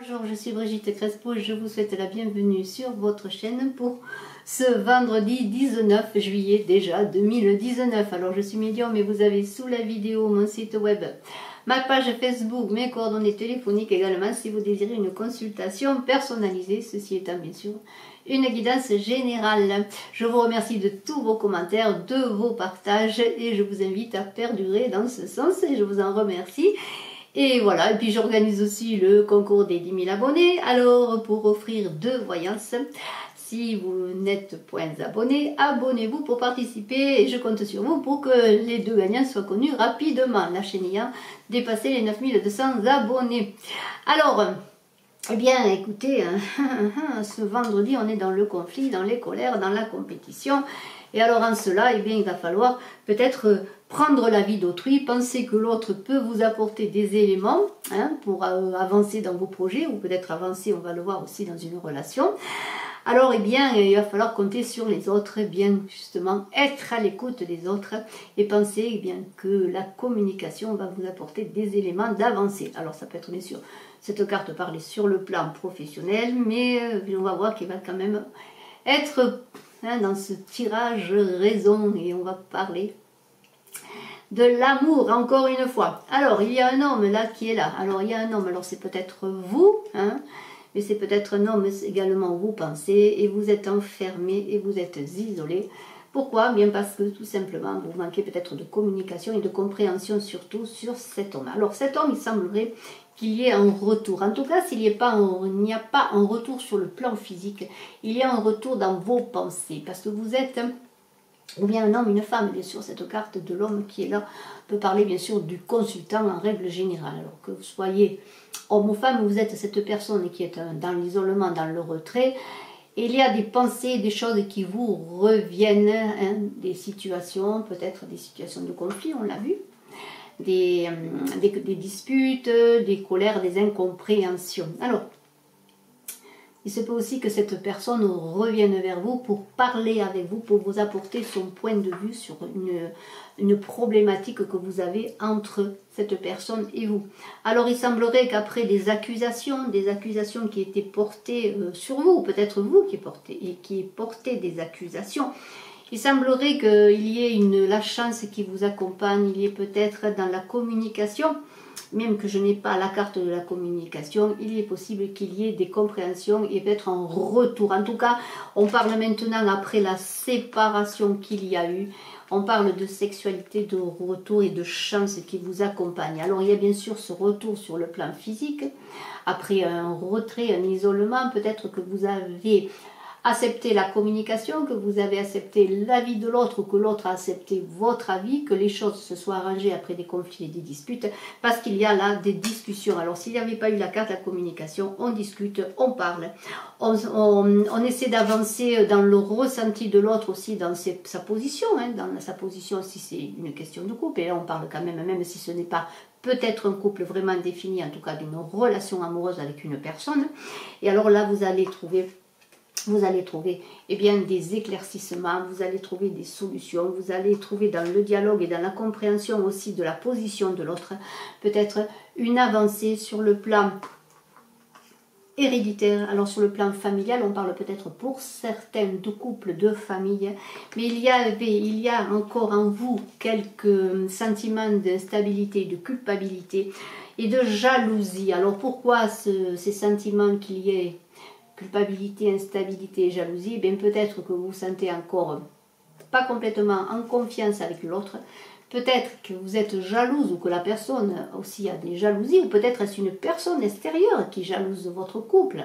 Bonjour, je suis Brigitte Crespo et je vous souhaite la bienvenue sur votre chaîne pour ce vendredi 19 juillet déjà 2019. Alors je suis médium et vous avez sous la vidéo mon site web, ma page Facebook, mes coordonnées téléphoniques également si vous désirez une consultation personnalisée, ceci étant bien sûr une guidance générale. Je vous remercie de tous vos commentaires, de vos partages et je vous invite à perdurer dans ce sens et je vous en remercie. Et voilà, et puis j'organise aussi le concours des 10 000 abonnés. Alors, pour offrir 2 voyances, si vous n'êtes point abonné, abonnez-vous pour participer. Et je compte sur vous pour que les 2 gagnants soient connus rapidement, la chaîne ayant dépassé les 9200 abonnés. Alors, eh bien, écoutez, ce vendredi, on est dans le conflit, dans les colères, dans la compétition. Et alors en cela, eh bien, il va falloir peut-être prendre l'avis d'autrui, penser que l'autre peut vous apporter des éléments pour avancer dans vos projets, ou peut-être avancer, on va le voir aussi dans une relation. Alors, eh bien, il va falloir compter sur les autres, eh bien, justement, être à l'écoute des autres et penser eh bien, que la communication va vous apporter des éléments d'avancée. Alors, ça peut être bien sûr, cette carte parler sur le plan professionnel, mais on va voir qu'il va quand même être dans ce tirage raison et on va parler de l'amour encore une fois. Alors, il y a un homme là qui est là. Alors, il y a un homme, alors c'est peut-être vous, mais c'est peut-être un homme également, vous pensez, et vous êtes enfermé et vous êtes isolé. Pourquoi? Bien parce que tout simplement, vous manquez peut-être de communication et de compréhension surtout sur cet homme. Alors cet homme, il semblerait qu'il y ait un retour. En tout cas, s'il n'y a pas un retour sur le plan physique, il y a un retour dans vos pensées. Parce que vous êtes, ou bien un homme, une femme, bien sûr, cette carte de l'homme qui est là peut parler bien sûr du consultant en règle générale. Alors que vous soyez homme ou femme, vous êtes cette personne qui est dans l'isolement, dans le retrait. Il y a des pensées, des choses qui vous reviennent, des situations, peut-être des situations de conflit, on l'a vu, des disputes, des colères, des incompréhensions. Alors, il se peut aussi que cette personne revienne vers vous pour parler avec vous, pour vous apporter son point de vue sur une problématique que vous avez entre cette personne et vous. Alors il semblerait qu'après des accusations qui étaient portées sur vous, peut-être vous qui portez des accusations, il semblerait qu'il y ait la chance qui vous accompagne, il y ait peut-être dans la communication, même que je n'ai pas la carte de la communication, il est possible qu'il y ait des compréhensions et peut-être un retour. En tout cas, on parle maintenant après la séparation qu'il y a eu. On parle de sexualité, de retour et de chance qui vous accompagne. Alors il y a bien sûr ce retour sur le plan physique. Après un retrait, un isolement, peut-être que vous avez accepter la communication, que vous avez accepté l'avis de l'autre ou que l'autre a accepté votre avis, que les choses se soient arrangées après des conflits et des disputes, parce qu'il y a là des discussions. Alors s'il n'y avait pas eu la carte de la communication, on discute, on parle, on essaie d'avancer dans le ressenti de l'autre aussi, dans sa position, dans sa position si c'est une question de couple, et là on parle quand même si ce n'est pas peut-être un couple vraiment défini, en tout cas d'une relation amoureuse avec une personne, et alors là vous allez trouver eh bien, des éclaircissements, vous allez trouver des solutions, vous allez trouver dans le dialogue et dans la compréhension aussi de la position de l'autre, peut-être une avancée sur le plan héréditaire. Alors sur le plan familial, on parle peut-être pour certains de couples, de familles, mais il y a encore en vous quelques sentiments d'instabilité, de culpabilité et de jalousie. Alors pourquoi ces sentiments qu'il y ait culpabilité, instabilité et jalousie, bien peut-être que vous vous sentez encore pas complètement en confiance avec l'autre, peut-être que vous êtes jalouse ou que la personne aussi a des jalousies, ou peut-être est-ce une personne extérieure qui jalouse votre couple,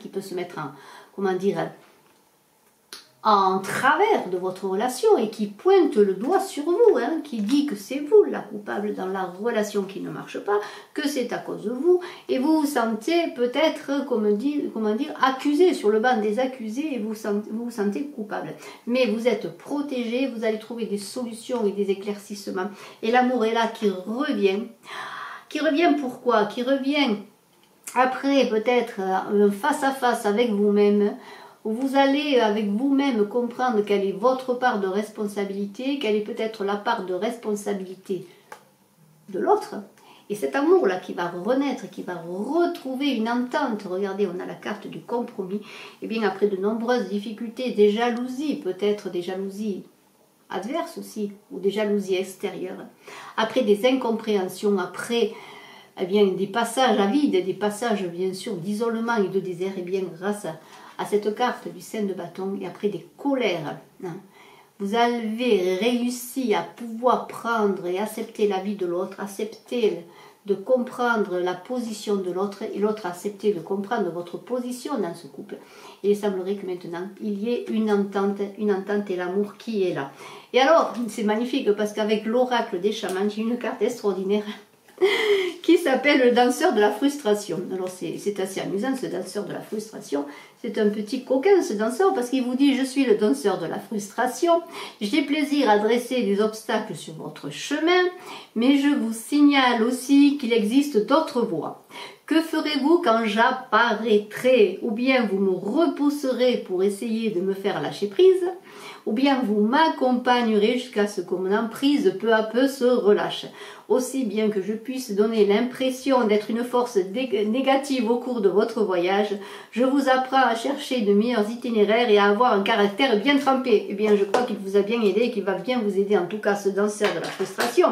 qui peut se mettre en travers de votre relation et qui pointe le doigt sur vous, qui dit que c'est vous la coupable dans la relation qui ne marche pas, que c'est à cause de vous, et vous vous sentez peut-être, comment dire, accusé, sur le banc des accusés, et vous vous sentez coupable. Mais vous êtes protégé, vous allez trouver des solutions et des éclaircissements, et l'amour est là qui revient. Qui revient pourquoi? Qui revient après peut-être un face-à-face avec vous-même, où vous allez avec vous-même comprendre quelle est votre part de responsabilité, quelle est peut-être la part de responsabilité de l'autre, Et cet amour-là qui va renaître, qui va retrouver une entente, regardez, on a la carte du compromis, et bien après de nombreuses difficultés, des jalousies, peut-être des jalousies adverses aussi, ou des jalousies extérieures, après des incompréhensions, après eh bien, des passages à vide, des passages bien sûr d'isolement et de désert, et bien grâce à cette carte du 5 de bâton, et après des colères, hein, vous avez réussi à pouvoir prendre et accepter la vie de l'autre, accepter de comprendre la position de l'autre et l'autre accepter de comprendre votre position dans ce couple. Et il semblerait que maintenant il y ait une entente et l'amour qui est là. Et alors, c'est magnifique parce qu'avec l'oracle des chamans, j'ai une carte extraordinaire qui s'appelle le danseur de la frustration. Alors c'est assez amusant ce danseur de la frustration. C'est un petit coquin ce danseur parce qu'il vous dit: je suis le danseur de la frustration, j'ai plaisir à dresser des obstacles sur votre chemin, mais je vous signale aussi qu'il existe d'autres voies. Que ferez-vous quand j'apparaîtrai? Ou bien vous me repousserez pour essayer de me faire lâcher prise, ou bien vous m'accompagnerez jusqu'à ce que mon emprise peu à peu se relâche. Aussi bien que je puisse donner l'impression d'être une force négative au cours de votre voyage, je vous apprends à chercher de meilleurs itinéraires et à avoir un caractère bien trempé. Eh bien, je crois qu'il vous a bien aidé et qu'il va bien vous aider, en tout cas ce danseur de la frustration.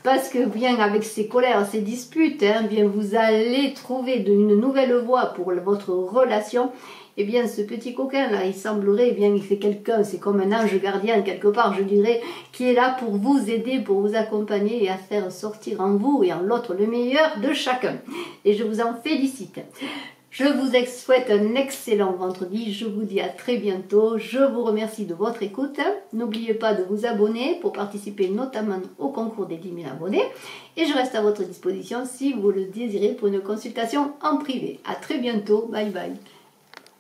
Parce que bien avec ces colères, ces disputes, hein, bien vous allez trouver une nouvelle voie pour votre relation. Eh bien, ce petit coquin-là, il semblerait bien que c'est quelqu'un, c'est comme un ange gardien quelque part, je dirais, qui est là pour vous aider, pour vous accompagner et à faire sortir en vous et en l'autre le meilleur de chacun. Et je vous en félicite. Je vous souhaite un excellent vendredi, je vous dis à très bientôt, je vous remercie de votre écoute, n'oubliez pas de vous abonner pour participer notamment au concours des 10 000 abonnés, et je reste à votre disposition si vous le désirez pour une consultation en privé. À très bientôt, bye bye.